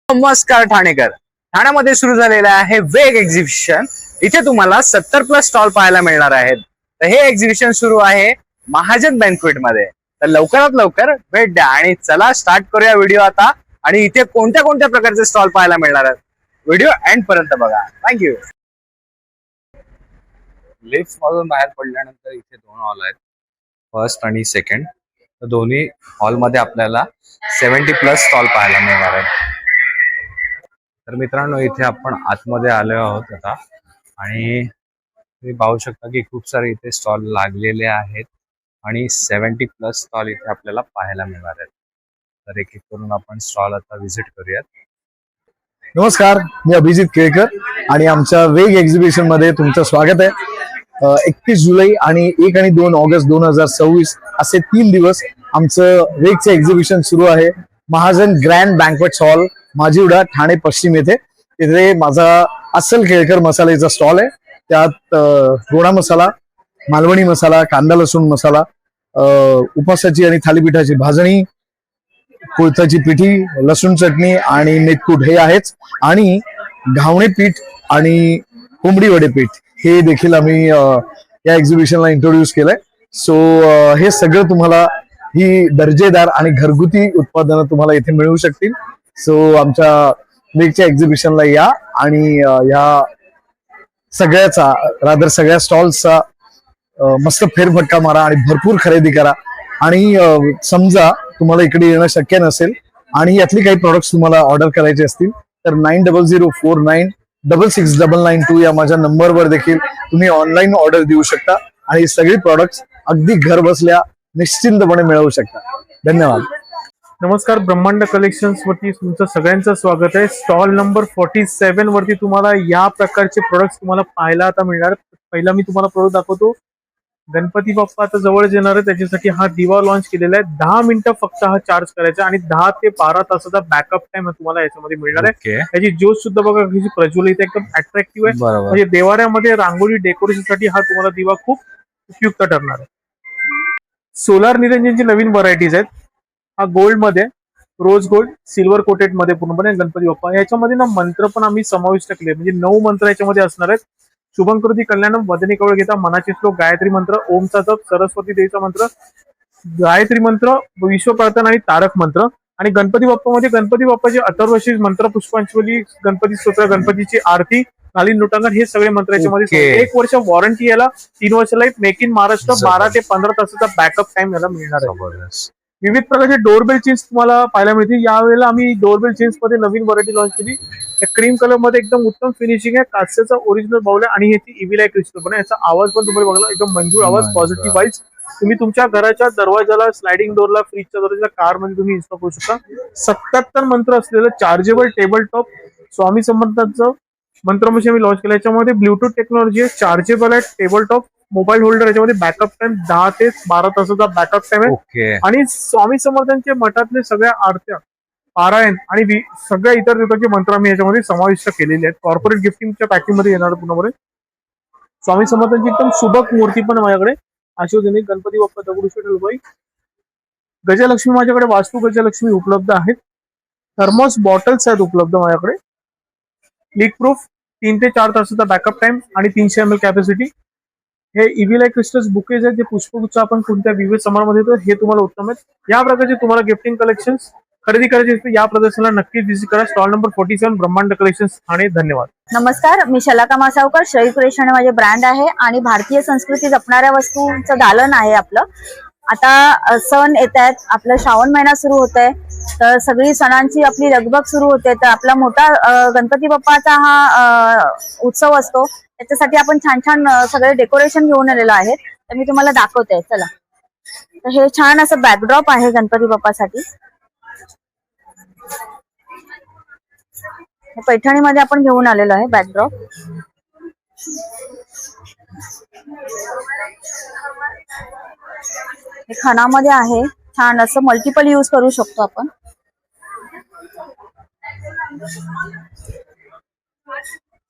नमस्कार ठाणेकर. ठाण्यामध्ये सुरू झालेलं आहे वेग एक्झिबिशन. इथे तुम्हाला 70+ स्टॉल पाहायला मिळणार आहेत. तर हे एक्झिबिशन सुरू आहे महाजन बँक्वेट मध्ये. तर लवकरात लवकर भेट द्या आणि चला स्टार्ट करूया व्हिडिओ आता. आणि इथे कोणत्या कोणत्या प्रकारचे स्टॉल पाहायला मिळणार आहेत व्हिडिओ एंड पर्यंत बघा. थँक्यू. लिफ्ट मधून बाहेर पडल्यानंतर इथे दोन हॉल आहेत, फर्स्ट आणि सेकंड. तर दोन्ही हॉलमध्ये आपल्याला 70+ स्टॉल पाहायला मिळणार आहेत. तर मित्रांनो, इथे आपण आतमध्ये आलो आहोत आता आणि तुम्ही पाहू शकता की खूप सारे इथे स्टॉल लागलेले आहेत आणि 70+ स्टॉल इथे आपल्याला पाहायला मिळणार आहेत. तर एक एक करून आपण स्टॉल आता व्हिजिट करूयात. नमस्कार, मी अभिजित केळकर आणि आमच्या वेग एक्झिबिशन मध्ये तुमचं स्वागत आहे. 31 जुलै आणि 1 आणि 2 ऑगस्ट 2026 असे 3 दिवस आमचं वेगचं एक्झिबिशन सुरू आहे. महाजन ग्रँड बँक्वेट्स हॉल, माझीवडा, ठाणे पश्चिम येथे. तिथे माझा अस्सल केळकर मसाल्याचा स्टॉल आहे. त्यात गोडा मसाला, मालवणी मसाला, कांदा लसूण मसाला, उपासाची आणि थालीपीठाची भाजणी, कोळथाची पिठी, लसूण चटणी आणि मेथकूट हे आहेच. आणि घावणे पीठ आणि कोंबडी वडे पीठ हे देखील आम्ही या एक्झिबिशनला इंट्रोड्यूस केलंय. सो हे सगळं तुम्हाला, ही दर्जेदार आणि घरगुती उत्पादनं तुम्हाला इथे मिळू शकतील. सो आमच्या वेगच्या एक्झिबिशनला या आणि या सगळ्याचा सगळ्या स्टॉल्सचा मस्त फेरफटका मारा आणि भरपूर खरेदी करा. आणि समजा तुम्हाला इकडे येणं शक्य नसेल आणि यातली काही प्रोडक्ट्स तुम्हाला ऑर्डर करायचे असतील तर 9004966992 या माझ्या नंबरवर देखील तुम्ही ऑनलाईन ऑर्डर देऊ शकता आणि ही सगळी प्रोडक्ट्स अगदी घर बसल्या निश्चिंतपणे मिळवू शकता. धन्यवाद. नमस्कार, ब्रह्मांड कलेक्शन्स वरती तुमचं सगळ्यांचं स्वागत आहे. स्टॉल नंबर 47 वरती तुम्हाला या प्रकारचे प्रोडक्ट्स तुम्हाला पाहायला आता मिळणार. पहिला मी तुम्हाला प्रोडक्ट दाखवतो. गणपती बाप्पा आता जवळ येणार आहे, त्याच्यासाठी हा दिवा लॉन्च केलेला आहे. 10 मिनिटं फक्त हा चार्ज करायचा आणि 10 ते 12 तासाचा बॅकअप टाइम तुम्हाला याच्यामध्ये मिळणार आहे. याची ज्योत सुद्धा बघा कशी प्रज्वलित, एकदम अट्रॅक्टिव्ह आहे. म्हणजे देवाऱ्यामध्ये रांगोळी डेकोरेशनसाठी हा तुम्हाला दिवा खूप उपयुक्त ठरणार आहे. सोलार निरंजनची नवीन व्हरायटीज आहेत. हा गोल्ड मध्ये, रोज गोल्ड, सिल्वर कोटेड मध्ये पूर्णपणे गणपती बाप्पा. याच्यामध्ये ना मंत्र पण आम्ही समाविष्ट केले, म्हणजे 9 मंत्र याच्यामध्ये असणार आहेत. शुभंकृती कल्याणम, वदनी कवळ घेता, मनाचे श्लोक, गायत्री मंत्र, ओमचा जप, सरस्वती देवीचा मंत्र, गायत्री मंत्र, विश्व प्रार्थना आणि तारक मंत्र. आणि गणपती बाप्पामध्ये गणपती बाप्पाचे अथर्वशीष मंत्र, पुष्पांजली, गणपती स्तोत्र, गणपतीची आरती, कालीन लोटांगण हे सगळे मंत्र याच्यामध्ये. 1 वर्ष वॉरंटी याला, 3 वर्ष लाईफ, मेक इन महाराष्ट्र, 12 ते 15 तासाचा बॅकअप टाइम याला मिळणार आहे. विविध प्रकारचे डोरबेल चेन्स तुम्हाला पाहायला मिळतील. यावेळेला आम्ही डोरबेल चेन्स मध्ये नवीन व्हरायटी लॉन्च केली. क्रीम कलर मध्ये एकदम उत्तम फिनिशिंग आहे. काचेचा ओरिजिनल बाउल आहे आणि ह्याची इव्हिलाय क्रिस्टल पण आहे. याचा आवाज पण तुम्हाला बघला, एकदम मंजूर आवाज, पॉझिटिव्ह वाईज. तुम्ही तुमच्या घराच्या दरवाजाला, स्लायडिंग डोरला, फ्रीजच्या दरवाजाला, कार मध्ये तुम्ही इन्स्टॉल करू शकता. 77 मंत्र असलेलं चार्जेबल टेबल टॉप स्वामी समर्थांचं मंत्रमशी आम्ही लॉन्च केलं. याच्यामध्ये ब्लूटूथ टेक्नॉलॉजी आहे, चार्जेबल आहे, टेबल टॉप, मोबाईल होल्डर. याच्यामध्ये बॅकअप टाइम 10 ते 12 तासाचा बॅकअप टाइम आहे. आणि स्वामी समर्थांचे मठातले सगळ्या आरत्या, पारायण आणि सगळ्या इतर प्रकारचे मंत्र आम्ही याच्यामध्ये समाविष्ट केलेले आहेत. कॉर्पोरेट गिफ्टिंगच्या पॅकिंग मध्ये येणार पूर्णपणे. स्वामी समर्थांची एकदम सुबक मूर्ती पण माझ्याकडे, आशोजनी गणपती बाप्पा, दगडूशेठ हलवाई, गजलक्ष्मी माझ्याकडे, वास्तू गजलक्ष्मी उपलब्ध आहेत. थर्मोस बॉटल्स आहेत उपलब्ध माझ्याकडे. लीक प्रूफ, 3 ते 4 तासाचा बॅकअप टाइम आणि 300 ml कॅपॅसिटी. हे इव्हिलाय क्रिस्टल्स बुकेज आहेत, जे पुष्पगुच्छ आपण कोणत्या विविध समारंभात येतो, हे तुम्हाला उत्तम आहेत. या प्रकारचे तुम्हाला गिफ्टिंग कलेक्शन्स खरेदी करायची असते, या प्रदर्शनाला नक्कीच व्हिजिट करा. स्टॉल नंबर 47, ब्रह्मांड कलेक्शन्स, ठाणे. धन्यवाद. नमस्कार, मी शलाका मासावकर. श्रेय क्रिएशन माझे ब्रँड आहे आणि भारतीय संस्कृती जपणाऱ्या वस्तूंचं दालन आहे आपलं. आता सण येत आहेत, आपलं श्रावण महिना सुरू होत आहे, तर सगळी सणांची आपली लगबग सुरू होते. तर आपला मोठा गणपती बाप्पाचा हा उत्सव असतो, त्याच्यासाठी आपण छान छान सगळे डेकोरेशन घेऊन आलेलं आहे. तर मी तुम्हाला दाखवते, चला. तर हे छान असं बॅकड्रॉप आहे गणपती बाप्पासाठी. पैठणीमध्ये आपण घेऊन आलेलो आहे बॅकड्रॉप. हे खणामध्ये आहे, छान असं मल्टिपल यूज करू शकतो आपण.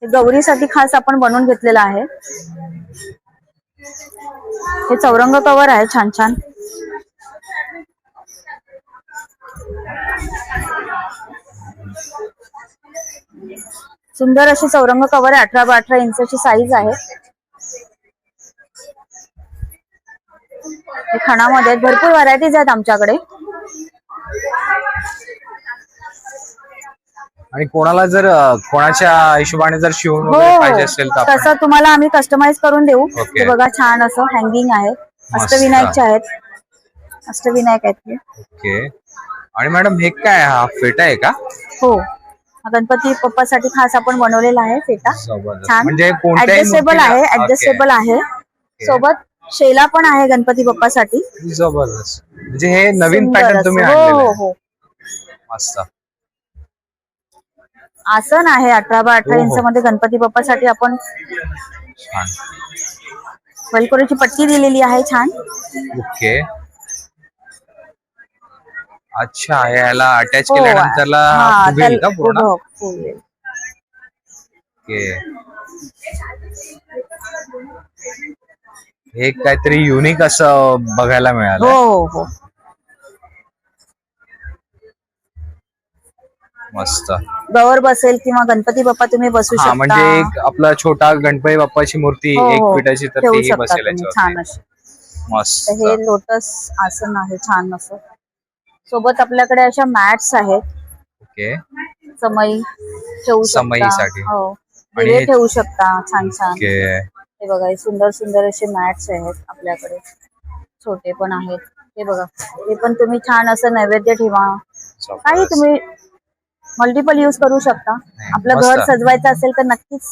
हे गौरीसाठी खास आपण बनवून घेतलेलं आहे. हे चौरंग कवर आहे, छान छान. सुंदर अशी चौरंग कव्हर आहे, 18x18 इंचाची साईज आहे. हे खणामध्ये आहेत. भरपूर व्हरायटीज आहेत आमच्याकडे. आणि कोणाला जर कोणाच्या हिशोबाने जर शिवून हो वगैरे पाहिजे असेल तर आपण तसं तुम्हाला आम्ही कस्टमाइज करून देऊ. ओके. हे बघा छान असं हँगिंग आहे. मस्त. अष्टविनायकचे आहेत. अष्टविनायक आहेत हे. ओके. आणि मॅडम हे काय हा फेटा आहे का? हो, हा गणपती बाप्पासाठी खास आपण बनवलेला आहे फेटा. जबरदस्त. छान म्हणजे कोणत्याही ऍडजस्टेबल आहे. मूर्तीला- ऍडजस्टेबल आहे. सोबत शेला पण आहे गणपती बाप्पासाठी. ओके. जबरदस्त. म्हणजे हे नवीन सुंदर पॅटर्न असं. तुम्ही हो आणलेलं हो आहे. हो. मस्त. आसन आहे 18x18 हो, हो. इंचामध्ये गणपती बाप्पासाठी आपण छान. वेलकोरीची पट्टी दिलेली आहे छान. ओके. अच्छा, याला अटॅच हो. केल्यानंतरला हा, फुगेल का त्याला पूर्ण? हो, फुगेल. ओके. हे काहीतरी युनिक असं बघायला हो मिळालं. हो हो. मस्त. गवर बसेल किंवा गणपती बाप्पा तुम्ही बसू हा, शकता. म्हणजे एक आपला छोटा गणपती बाप्पाची मूर्ती हो, एक हो. पिठाची तर ठेवू तीही शकता बसेल तुम्ही याच्यावरती. छान अशी. मस्त. तर हे लोटस आसन आहे छान असं. सोबत आपल्याकडे अशा मॅट्स आहेत. ओके. समई ठेवू शकता. समईसाठी. हो, आणि दिवे हे- ठेवू शकता छान छान. ओके. हे बघा, हे सुंदर सुंदर असे मॅट्स आहेत आपल्याकडे. छोटे पण आहेत. हे बघा, हे पण तुम्ही छान असं नैवेद्य ठेवा. काही जबरदस्त. तुम्ही मल्टिपल यूज करू शकता. आपलं मस्त. घर सजवायचं असेल तर नक्कीच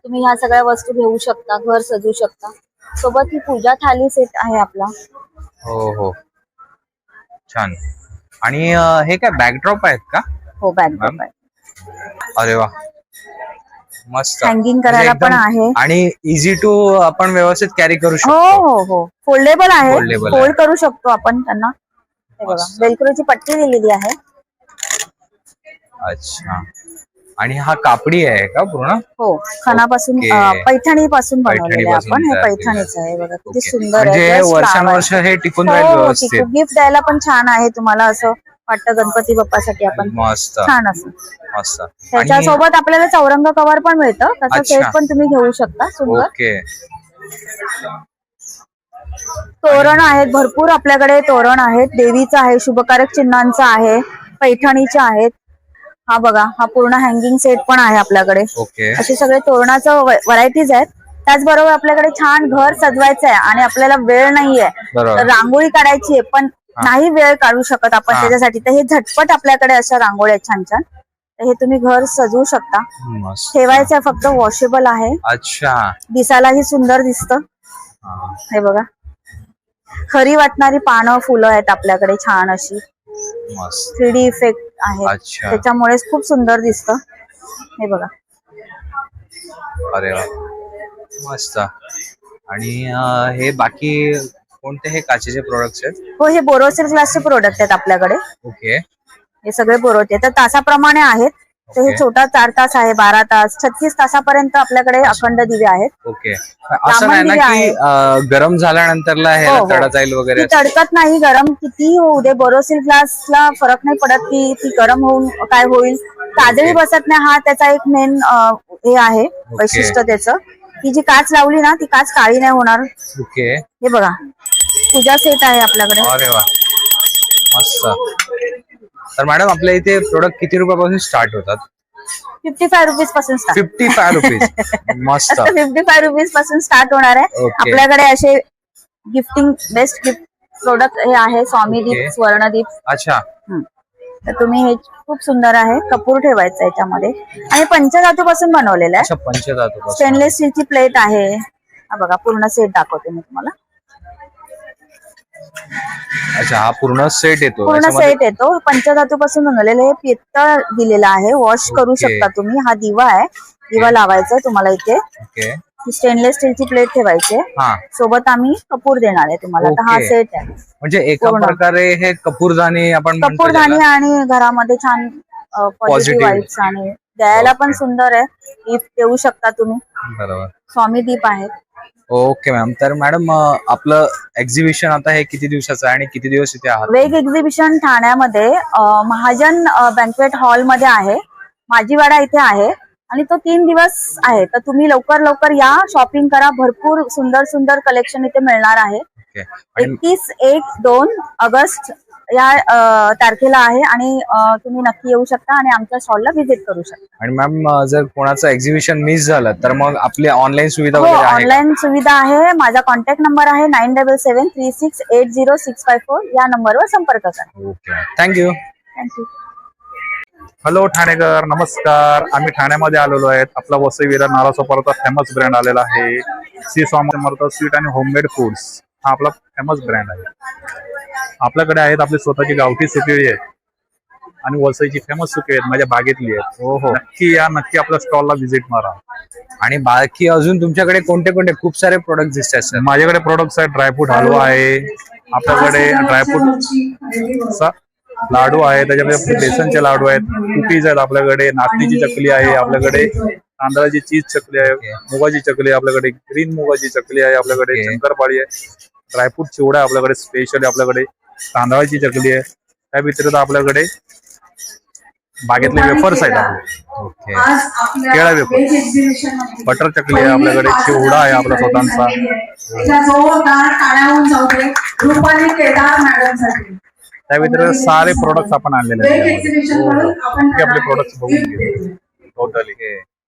तुम्ही ह्या सगळ्या वस्तू घेऊ शकता. घर सजवू शकता. सोबत ही पूजा थाली सेट आहे आपला. हो हो. छान. आणि हे काय बॅकड्रॉप आहेत का? हो, बॅकड्रॉप आहे. अरे वा, मस्त. हँगिंग म्हणजे करायला पण एकदम- आहे. आणि इझी टू आपण व्यवस्थित कॅरी करू हो शकतो. हो हो. फोल्डेबल आहे. Foldable आहे. फोल्ड करू शकतो आपण त्यांना. हे बघा, मस्त. वेलक्रोची पट्टी दिलेली आहे. अच्छा. आणि हा कापडी आहे का पूर्ण? हो, खणापासून ओके. पैठणी पासून बनवलेलं आहे पैठणीपासून आपण. हे तयार केलेलं पैठणीच आहे बघा, किती ओके. सुंदर आहे. म्हणजे Just वर्षानुवर्ष लावायचं. हे टिकून राहील हो, व्यवस्थित. गिफ्ट द्यायला पण छान आहे. तुम्हाला असं वाटतं गणपती बाप्पासाठी आपण मस्त. छान असं. मस्त. आणि त्याच्यासोबत आपल्याला चौरंग कव्हर पण मिळतं. त्याचा अच्छा. सेट पण तुम्ही घेऊ शकता. सुंदर ओके. तोरण आहेत. भरपूर आपल्याकडे तोरण आहेत. देवीचं आहे, शुभकारक चिन्हांचं आहे, पैठणीचे आहेत. हा बघा, हा पूर्ण हँगिंग सेट पण आहे आपल्याकडे. ओके. असे सगळे तोरणाचं व्हरायटीज आहेत. त्याचबरोबर आपल्याकडे छान घर सजवायचं आहे आणि आपल्याला वेळ नाहीये, बरोबर. तर रांगोळी काढायची आहे पण नाही वेळ काढू शकत आपण हा. त्याच्यासाठी, तर हे झटपट आपल्याकडे अशा रांगोळ्या आहेत छान छान. तर हे तुम्ही घर सजवू शकता. मस्त. ठेवायचं फक्त वॉशेबल आहे. अच्छा. दिसायलाही सुंदर दिसतं. हा. हे बघा, खरी वाटणारी पानं फुलं आहेत आपल्याकडे छान अशी. मस्त. 3D इफेक्ट आहे, अच्छा. त्याच्यामुळे खूप सुंदर दिसतं. हे बघा, अरे वा, मस्त. आणि हे बाकी कोणते हे काचेचे प्रोडक्ट्स आहेत? हो, हे बोरोसिल ग्लासचे प्रोडक्ट आहेत आपल्याकडे. ओके. हे सगळे बोरोचे तर तासाप्रमाणे आहेत. तर हे ओके. छोटा 4 तास आहे, 12 तास, 36 तासापर्यंत आपल्याकडे अखंड दिवे आहेत. ओके. असं नाही ना दिवे की गरम झाल्यानंतरला हो, ह्याला हो. तडा जाईल वगैरे ती असं? तडकत नाही. गरम किती होऊ दे, बोरोसिल ग्लासला फरक नाही पडत की ती गरम होऊन काय होईल. काजळी बसत नाही. हा त्याचा एक मेन हे आहे वैशिष्ट्य त्याचं. ती जी काच लावली ना, ती काच काळी नाही होणार. ओके. हे बघा, पूजा सेट आहे आपल्याकडे. अरे वा, मस्त. तर मॅडम आपल्या इथे प्रोडक्ट किती रुपयापासून स्टार्ट होतात? 55 रुपीज पासून स्टार्ट. 55 रुपीज. मस्त. 55 रुपीज पासून स्टार्ट होणार आहे. ओके. आपल्याकडे असे गिफ्टिंग बेस्ट गिफ्ट प्रोडक्ट हे आहे. स्वामी ओके. दीप, स्वर्णदीप. अच्छा. तर तुम्ही हे खूप सुंदर आहे. कपूर ठेवायचं याच्यामध्ये आणि पंचधातू पासून बनवलेलं आहे. अच्छा, पंचधातू. स्टेनलेस स्टीलची प्लेट आहे. हा बघा, पूर्ण सेट दाखवते मी तुम्हाला. अच्छा, हा पूर्ण सेट येतो पूर्ण याच्यामध्ये? सेट येतो. पंचधातू पासून बनवलेलं हे पित्तळ दिलेलं आहे. वॉश करू ओके. शकता तुम्ही. हा दिवा आहे. दिवा लावायचा तुम्हाला इथे. ओके. स्टेनलेस स्टीलची प्लेट ठेवायची. हा, सोबत आम्ही कपूर देणार आहे तुम्हाला. तर हा ओके. सेट आहे. म्हणजे एका पूर्ण. प्रकारे हे कपूरदानी आपण म्हणतो कपूरदानी ज्याला. आणि घरामध्ये छान Positive. पॉझिटिव्ह वाईब्स आणि द्यायला पण सुंदर आहे. गिफ्ट देऊ शकता तुम्ही. बरोबर. स्वामी दीप आहे. Okay ma'am. तर मॅडम आपलं एक्झिबिशन आता हे किती दिवसाचं आहे आणि किती दिवस इथे आहात? वेग एक्झिबिशन ठाण्यामध्ये महाजन बँक्वेट हॉल मध्ये आहे. माझीवाडा इथे आहे. आणि तो 3 दिवस आहे. तर तुम्ही लवकर या, शॉपिंग करा. भरपूर सुंदर कलेक्शन इथे मिळणार आहे. ओके. आणि 31-1-2 ऑगस्ट या तारखेला आहे आणि तुम्ही नक्की येऊ शकता आणि आमच्या स्टॉलला व्हिजिट करू शकता. आणि मॅम जर कोणाचं एक्झिबिशन मिस झालं तर मग आपली ऑनलाईन सुविधा हो, वगैरे आहे का? ऑनलाईन सुविधा आहे. माझा कॉन्टॅक्ट नंबर आहे 9773680654. या नंबरवर संपर्क करा. Okay, thank you. Thank you. Hello Thanekar, नमस्कार. आम्ही ठाण्यामध्ये आलेलो आहेत. आपला वसई विरार नालासोपाराचा फेमस ब्रँड आलेला आहे. श्री स्वामी समर्थ स्वीट आणि होममेड फूड्स हा आपला फेमस ब्रँड आहे. आपल्याकडे आहेत आपली स्वतःची गावठी सुकेळी आहे आणि वसईची फेमस सुकेळी आहेत, माझ्या बागेतली आहेत. हो हो. नक्की या, नक्की आपल्या स्टॉलला व्हिजिट मारा. आणि बाकी अजून तुमच्याकडे कोणते खूप सारे प्रोडक्ट दिसतात सर? माझ्याकडे प्रोडक्ट्स आहेत. ड्रायफ्रूट हलवा आहे आपल्याकडे, ड्रायफ्रूट लाडू आहे, त्याच्यामध्ये बेसनचे लाडू आहेत, कुकीज आहेत आपल्याकडे, नाचणीची चकली आहे आपल्याकडे, तांदळाची चीज चकली आहे, मुगाची चकली आहे आपल्याकडे, ग्रीन मुगाची चकली आहे आपल्याकडे, शंकरपाळी आहे, ड्रायफ्रूट चिवडा आहे आपल्याकडे, स्पेशल आहे आपल्याकडे, तांदळाची चकली आहे. त्या व्यतिरिक्त आपल्याकडे बागेतले वेफर्स आहेत आपले. ओके. केळा वेफर, बटर चकली आहे आपल्याकडे, चिवडा आहे आपला स्वतःचा. त्या व्यतिरिक्त सारे प्रोडक्ट्स आपण आणलेले आहेत. आपले प्रोडक्ट्स बघून घेऊ टोटली.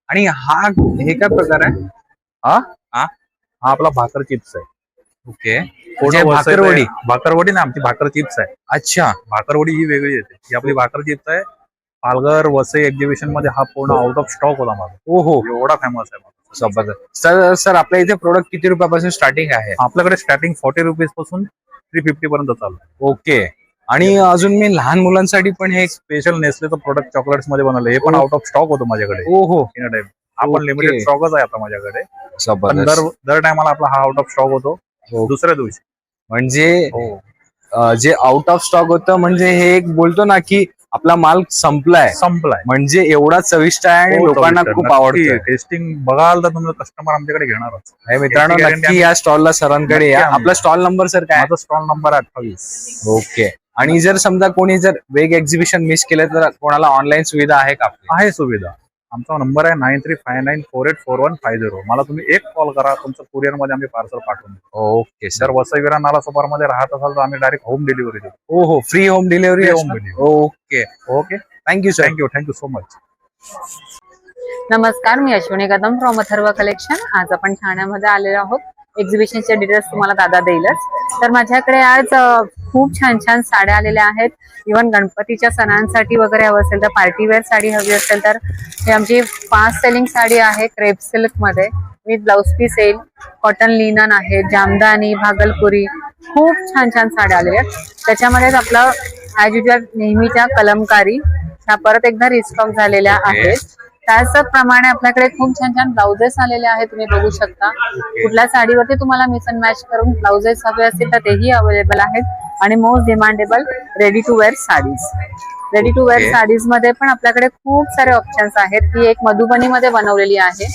आणि हे काय प्रकार आहे? हा हा हा आपला भाकर चिप्स आहे. ओके. पूर्ण भाकरवडी? भाकरवडी ना, आमची भाकर चिप्स आहे. अच्छा. भाकरवडी ही वेगळी येते, ही आपली भाकर चिप्स आहे. पालघर वसई एक्झिबिशन मध्ये हा पूर्ण आउट ऑफ स्टॉक होता माझा. ओहो, एवढा फेमस आहे. जबरदस्त. सर आपल्या इथे प्रोडक्ट किती रुपयापासून स्टार्टिंग आहे? आपल्याकडे स्टार्टिंग 40 रुपीज पासून 350 पर्यंत चालू आहे. ओके. आणि अजून मी लहान मुलांसाठी पण हे स्पेशल नेसलेचं प्रोडक्ट चॉकलेट्स मध्ये बनवलं, हे पण आउट ऑफ स्टॉक होतं माझ्याकडे. ओहो, आपण लिमिटेड स्टॉकच आहे आता माझ्याकडे. पण जबरदस्त. दर टायमाला आपला हा आउट ऑफ स्टॉक होतो दुसऱ्या दिवशी. म्हणजे जे आउट ऑफ स्टॉक होतं म्हणजे हे एक बोलतो ना की आपला माल संपलाय. म्हणजे एवढा चविष्ट आहे आणि लोकांना खूप आवडतं. टेस्टिंग बघाल तर तुमचं कस्टमर आमच्याकडे घेणारच. मित्रांनो, नक्की या स्टॉलला सरांकडे या. आपला स्टॉल नंबर सर काय? माझा स्टॉल नंबर 28. ओके. आणि जर समजा कोणी जर वेग एक्झिबिशन मिस केलं तर कोणाला ऑनलाईन सुविधा आहे का? आहे सुविधा. आमचा नंबर आहे 9359484150. मला तुम्ही एक कॉल करा, तुमचं कुरिअर मध्ये आम्ही पार्सल पाठवून देतो. Okay sir. जर वसई विरार नालासोपार मध्ये राहत असाल तर आम्ही डायरेक्ट होम डिलिव्हरी देतो. हो, free home delivery. Okay okay. Thank you sir. Thank you so much. नमस्कार, मी अश्विनी कदम फ्रॉम अथर्व कलेक्शन. आज आपण ठाण्यामध्ये आलेलो आहोत. एक्झिबिशनचे डिटेल्स तुम्हाला दादा देईलच. तर माझ्याकडे आज खूप छान साड्या आलेल्या आहेत. इव्हन गणपतीच्या सणांसाठी वगैरे हवं असेल तर, पार्टीवेअर साडी हवी असेल तर, ही आमची फास्ट सेलिंग साडी आहे क्रेप सिल्क मध्ये विथ ब्लाउज पीस येईल. कॉटन लिनन आहे, जामदानी, भागलपुरी, खूप छान साड्या आलेल्या आहेत. त्याच्यामध्येच आपलं ॲज युजल नेहमीच्या कलमकारी ह्या परत एकदा रिस्टॉक झालेल्या आहेत. त्याचप्रमाणे आपल्याकडे खूप छान ब्लाउजेस आलेले आहेत. तुम्ही बघू शकता. कुठल्या साडीवरती तुम्हाला मिक्स अँड मॅच करून ब्लाउजेस हवे असतील तर तेही अवेलेबल आहेत. आणि most demandable ready to wear saris. Ready to wear saris मध्ये पण आपल्याकडे खूप सारे ऑप्शन्स आहेत. ही एक मधुबनी मध्ये बनवलेली आहे.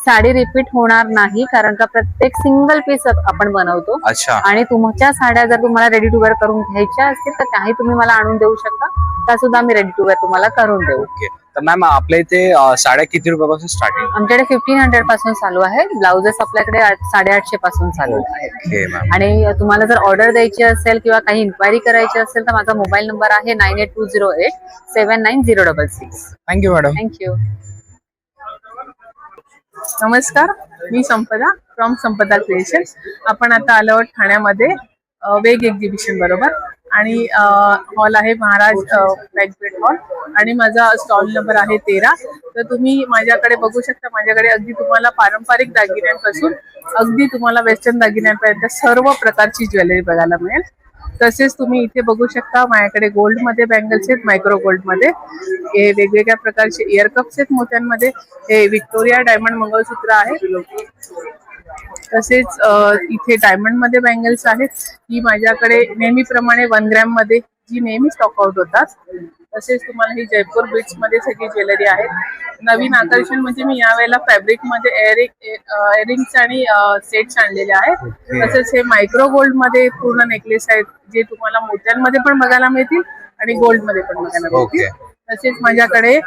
साडी रिपीट होणार नाही कारण का प्रत्येक सिंगल पीस आपण बनवतो. अच्छा. आणि तुमच्या साड्या जर तुम्हाला रेडी टू वेअर करून घ्यायच्या असतील तर त्याही तुम्ही मला आणून देऊ शकता. त्या सुद्धा आम्ही रेडी टू वेअर तुम्हाला करून देऊ. ओके. तर मॅम आपल्या इथे साड्या किती रुपयापासून स्टार्टिंग? आमच्याकडे 1500 पासून चालू आहे. ब्लाउजेस आपल्याकडे 850 पासून चालू आहे. आणि तुम्हाला जर ऑर्डर द्यायची असेल किंवा काही इन्क्वायरी करायची असेल तर माझा मोबाईल नंबर आहे 9820879066. Thank you madam. थँक्यू. नमस्कार, मी संपदा फ्रॉम संपदा क्रिएशन. आपण आता आलो आहोत ठाण्यामध्ये वेग एक्झिबिशन बरोबर. आणि हॉल आहे महाराज बँक्वेट हॉल आणि माझा स्टॉल नंबर आहे 13. तर तुम्ही माझ्याकडे बघू शकता. माझ्याकडे अगदी तुम्हाला पारंपरिक दागिन्यांपासून अगदी तुम्हाला वेस्टर्न दागिन्यांपर्यंत सर्व प्रकारची ज्वेलरी बघायला मिळेल. तसेच तुम्ही इथे बघू शकता माझ्याकडे गोल्ड मध्ये बँगल्स आहेत, मायक्रो गोल्ड मध्ये. हे वेगवेगळ्या प्रकारचे इयर कप्स आहेत मोत्यांमध्ये. हे विक्टोरिया डायमंड मंगळसूत्र आहे. तसेच इथे डायमंड मध्ये बँगल्स आहेत. ही माझ्याकडे नेहमीप्रमाणे 1 ग्रॅम मध्ये जी नेहमी स्टॉक आउट होतात. तसेच तुम्हाला ही जयपूर बीट्स मध्ये सगळी ज्वेलरी आहे. नवीन आकर्षण म्हणजे मी यावेळेला फॅब्रिक मध्ये इयरिंग्स आणि सेट्स आणलेले आहेत. तसेच हे मायक्रो गोल्ड मध्ये पूर्ण नेकलेस आहेत जे तुम्हाला मोत्यांमध्ये पण बघायला मिळतील आणि गोल्ड मध्ये पण बघायला मिळतील. तसेच माझ्याकडे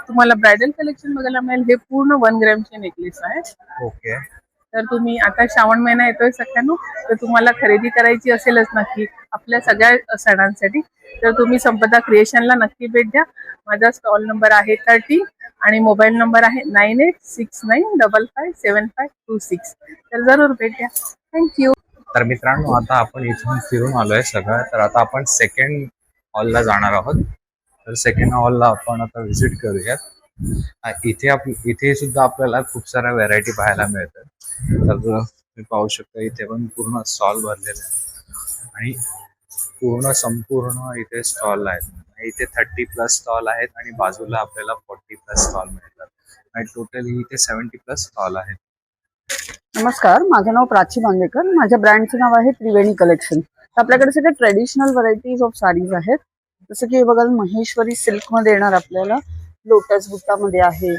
तुम्हाला ब्रायडल कलेक्शन बघायला मिळेल. हे पूर्ण 1 ग्रॅमचे नेकलेस आहे. ओके. तर तुम्ही आता श्रावण महिना येतोय सगळ्यांना, तर तुम्हाला खरेदी करायची असेलच नक्की आपल्या सगळ्या सणांसाठी, तर तुम्ही संपदा क्रिएशनला नक्की भेट द्या. माझा स्टॉल नंबर आहे 30 आणि मोबाईल नंबर आहे 9869557526. तर जरूर भेट द्या. थँक्यू. तर मित्रांनो, आता आपण इथून फिरून आलोय सगळं. तर आता आपण सेकंड हॉलला जाणार आहोत. तर सेकंड हॉलला आपण आता व्हिजिट करूयात. इथे सुद्धा आपल्याला खूप साऱ्या व्हेरायटी पाहायला मिळतात. तर तुम्ही पाहू शकता इथे पण पूर्ण स्टॉल भरलेले आहे आणि संपूर्ण इथे स्टॉल आहेत. इथे 30+ स्टॉल आहेत आणि बाजूला आपल्याला 40+ स्टॉल मिळतात आणि टोटली इथे 70+ स्टॉल आहेत. नमस्कार, माझं नाव प्राची बांदेकर. माझ्या ब्रँडचं नाव आहे त्रिवेणी कलेक्शन. आपल्याकडे सगळे ट्रेडिशनल व्हरायटीज ऑफ साडीज आहेत. जसं की हे बघाल, महेश्वरी सिल्क मध्ये येणार आपल्याला, लोटस बुट्टामध्ये आहे,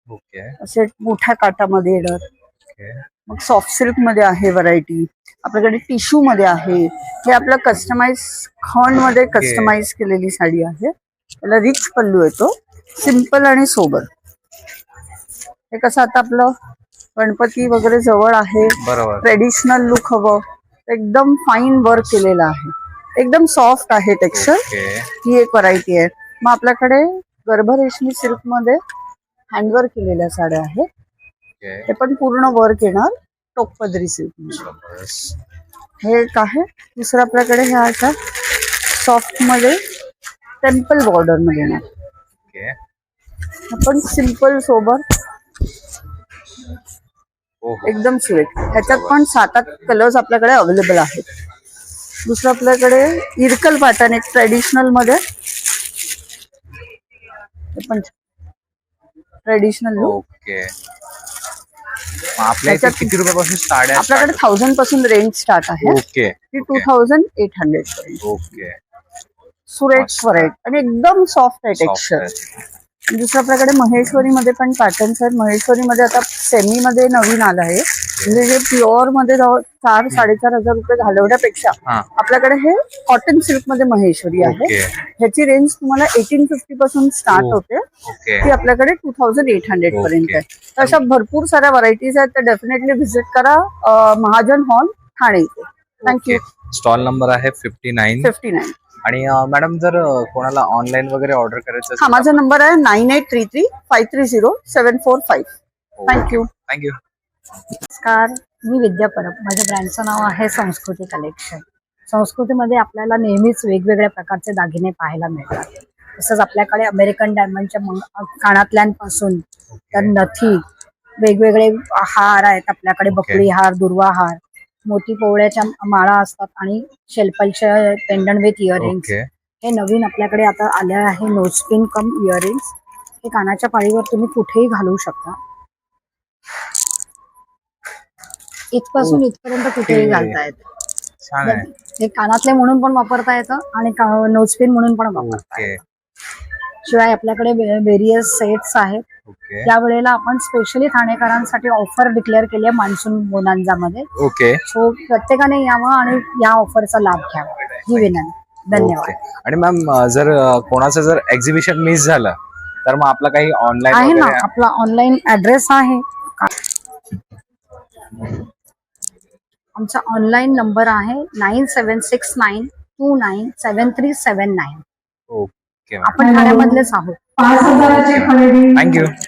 ओके. असे मोठ्या काटामध्ये येणार. ओके. मग सॉफ्ट सिल्क मध्ये आहे व्हरायटी. आपल्याकडे टिश्यू मध्ये आहे. हे आपलं कस्टमाइज खंड मध्ये कस्टमाइज केलेली साडी आहे. त्याला रिच पल्लू येतो, सिंपल आणि सोबर. हे कसं आता आपलं गणपती वगैरे जवळ आहे, बरोबर. ट्रेडिशनल लुक हवं, एकदम फाईन वर्क केलेलं आहे, एकदम सॉफ्ट आहे टेक्स्चर. ओके. ही एक व्हरायटी आहे. मग आपल्याकडे गर्भरेशमी सिल्क मध्ये हँडवर्क केलेल्या साड्या आहेत. ओके. हे पण पूर्ण वर्क येणार टोकपदरी सिल्क मध्ये. बस. हे एक आहे. दुसरं आपल्याकडे हे अशा सॉफ्ट मध्ये टेम्पल बॉर्डर मध्ये येणार. ओके. हे पण सिंपल सोबर, ओहो. एकदम स्वीट. ह्याच्यात पण 7-8 कलर्स आपल्याकडे अवेलेबल आहेत. दुसरं आपल्याकडे इरकल पॅटर्न एक ट्रेडिशनल मध्ये, हे पण ट्रेडिशनल लुक. ओके. आपल्या इथे किती रुपयापासून साड्या आपल्याकडे 1000 पासून रेंज स्टार्ट आहे. ओके. ती 2800 पर्यंत. ओके. सुरेख व्हरायटी आणि एकदम सॉफ्ट आहे टेक्स्चर. दुसरं आपल्याकडे महेश्वरी मध्ये पण पॅटर्न्स आहेत. महेश्वरी मध्ये आता सेमी मध्ये नवीन आलं आहे. म्हणजे जे प्युअर मध्ये 4-4,500 रुपये घालवण्यापेक्षा आपल्याकडे हे कॉटन सिल्क मध्ये महेश्वरी आहे. ह्याची रेंज तुम्हाला 1850 पासून स्टार्ट होते. ती आपल्याकडे 2800 पर्यंत आहे. तर अशा भरपूर साऱ्या व्हरायटीज आहेत. तर डेफिनेटली व्हिजिट करा महाजन हॉल ठाणे इथे. थँक्यू. स्टॉल नंबर आहे 59. आणि मॅडम, जर कोणाला ऑनलाईन वगैरे ऑर्डर करायचं हा, माझा नंबर आहे 9833-530-745. थँक्यू. थँक्यू. नमस्कार, मी विद्या परब. माझ्या ब्रँडचं नाव आहे संस्कृती कलेक्शन. संस्कृतीमध्ये आपल्याला नेहमीच वेगवेगळ्या प्रकारचे दागिने पाहायला मिळतात. तसंच आपल्याकडे अमेरिकन डायमंडच्या कानातल्यांपासून तर नथी, वेगवेगळे हार आहेत आपल्याकडे. बकरी हार, दुर्वा हार, मोती पोवळ्याच्या माळा असतात आणि शेल्पलचे पेंडंट विथ इयरिंग्स. हे नवीन आपल्याकडे आता आले आहे. नोजपिन कम इयरिंग्स. हे कानाच्या पाळीवर तुम्ही कुठेही घालू शकता. इथपासून इथपर्यंत कुठेही घालता येतं. हे कानातले म्हणून पण वापरता येतं आणि नोजपिन म्हणून पण वापरता येतं. शिवाय आपल्याकडे व्हेरियस सेट्स आहेत. या वेळेला आपण स्पेशली ठाणेकरांसाठी ऑफर डिक्लेअर केली आहे मान्सून बोनांजामध्ये. ओके. सो प्रत्येकाने यावं आणि या ऑफरचा लाभ घ्यावा, ही विनंती. धन्यवाद. आणि मॅम, जर कोणाचं जर एक्झिबिशन मिस झालं तर मग आपला काही ऑनलाईन आहे ना, आपला ऑनलाईन ऍड्रेस आहे. आमचा ऑनलाईन नंबर आहे 9769297379. ओके. आपण ठाण्यामधलेच आहोत. थँक्यू.